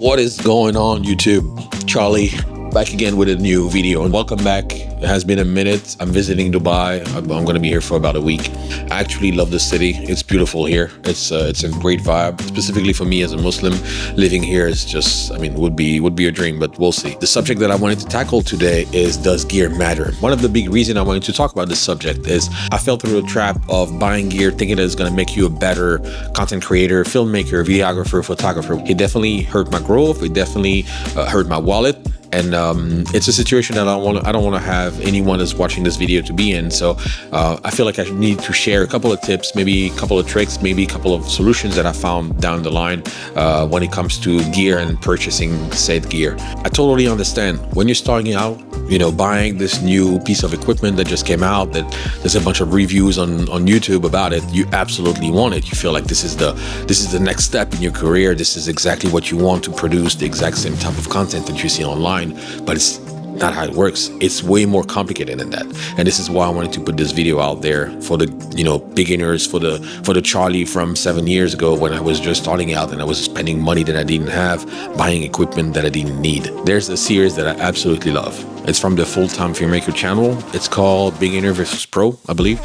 What is going on, YouTube? Charlie back again with a new video, and welcome back. It has been a minute. I'm visiting Dubai. I'm going to be here for about a week. I actually love the city. It's beautiful here. It's a great vibe. Specifically for me as a Muslim, living here is just, would be a dream, but we'll see. The subject that I wanted to tackle today is, does gear matter? One of the big reasons I wanted to talk about this subject is I fell through the trap of buying gear thinking that it's going to make you a better content creator, filmmaker, videographer, photographer. It definitely hurt my growth. It definitely hurt my wallet. And it's a situation that I don't want to have anyone that's watching this video to be in. So I feel like I need to share a couple of tips, maybe a couple of tricks, maybe a couple of solutions that I found down the line when it comes to gear and purchasing said gear. I totally understand when you're starting out, buying this new piece of equipment that just came out, that there's a bunch of reviews on YouTube about it. You absolutely want it. You feel like this is the next step in your career. This is exactly what you want to produce, the exact same type of content that you see online. But it's not how it works. It's way more complicated than that. And this is why I wanted to put this video out there for the beginners, for the Charlie from 7 years ago when I was just starting out and I was spending money that I didn't have, buying equipment that I didn't need. There's a series that I absolutely love. It's from the Full-Time Filmmaker channel. It's called Beginner versus Pro, I believe.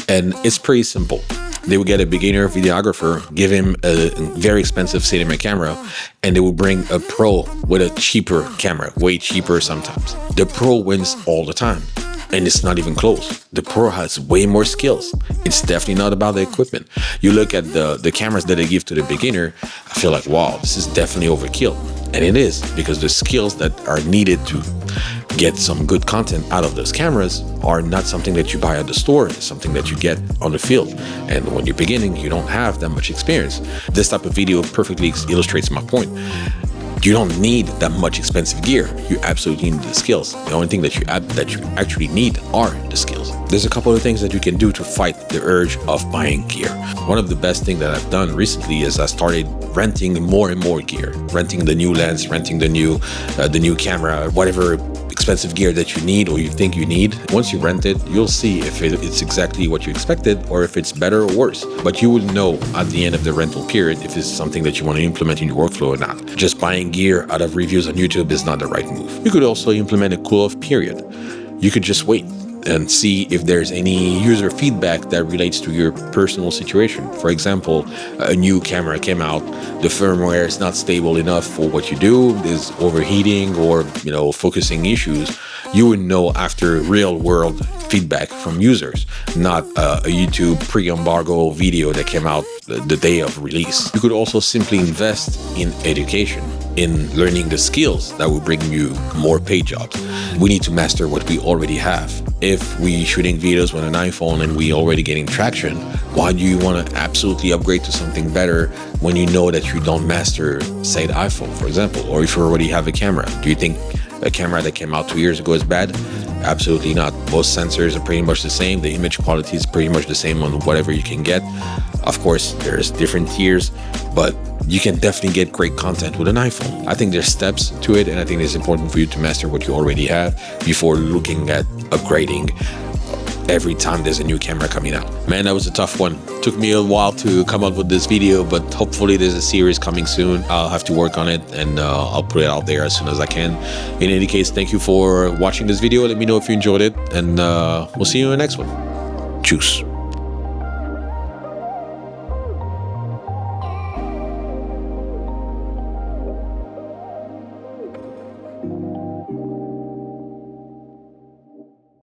And it's pretty simple. They would get a beginner videographer, give him a very expensive cinema camera, and they would bring a pro with a cheaper camera, way cheaper sometimes. The pro wins all the time, and it's not even close. The pro has way more skills. It's definitely not about the equipment. You look at the cameras that they give to the beginner, I feel like, wow, this is definitely overkill. And it is, because the skills that are needed to get some good content out of those cameras are not something that you buy at the store. It's something that you get on the field. And when you're beginning, you don't have that much experience. This type of video perfectly illustrates my point. You don't need that much expensive gear. You absolutely need the skills. The only thing that you actually need are the skills. There's a couple of things that you can do to fight the urge of buying gear. One of the best things that I've done recently is I started renting more and more gear, renting the new lens, renting the new camera, whatever expensive gear that you need or you think you need. Once you rent it, you'll see if it's exactly what you expected or if it's better or worse. But you will know at the end of the rental period if it's something that you want to implement in your workflow or not. Just buying gear out of reviews on YouTube is not the right move. You could also implement a cool-off period. You could just wait and see if there's any user feedback that relates to your personal situation. For example, a new camera came out, the firmware is not stable enough for what you do, there's overheating or focusing issues. You would know after real world feedback from users, not a YouTube pre-embargo video that came out the day of release. You could also simply invest in education, in learning the skills that will bring you more paid jobs. We need to master what we already have. If we shooting videos with an iPhone and we already getting traction, why do you want to absolutely upgrade to something better when you know that you don't master, say, the iPhone, for example, or if you already have a camera? Do you think a camera that came out 2 years ago is bad? Absolutely not. Most sensors are pretty much the same. The image quality is pretty much the same on whatever you can get. Of course, there's different tiers, but you can definitely get great content with an iPhone. I think there's steps to it, and I think it's important for you to master what you already have before looking at upgrading every time there's a new camera coming out. Man, that was a tough one. Took me a while to come up with this video, but hopefully there's a series coming soon. I'll have to work on it, and I'll put it out there as soon as I can. In any case, thank you for watching this video. Let me know if you enjoyed it, and we'll see you in the next one. Tschüss.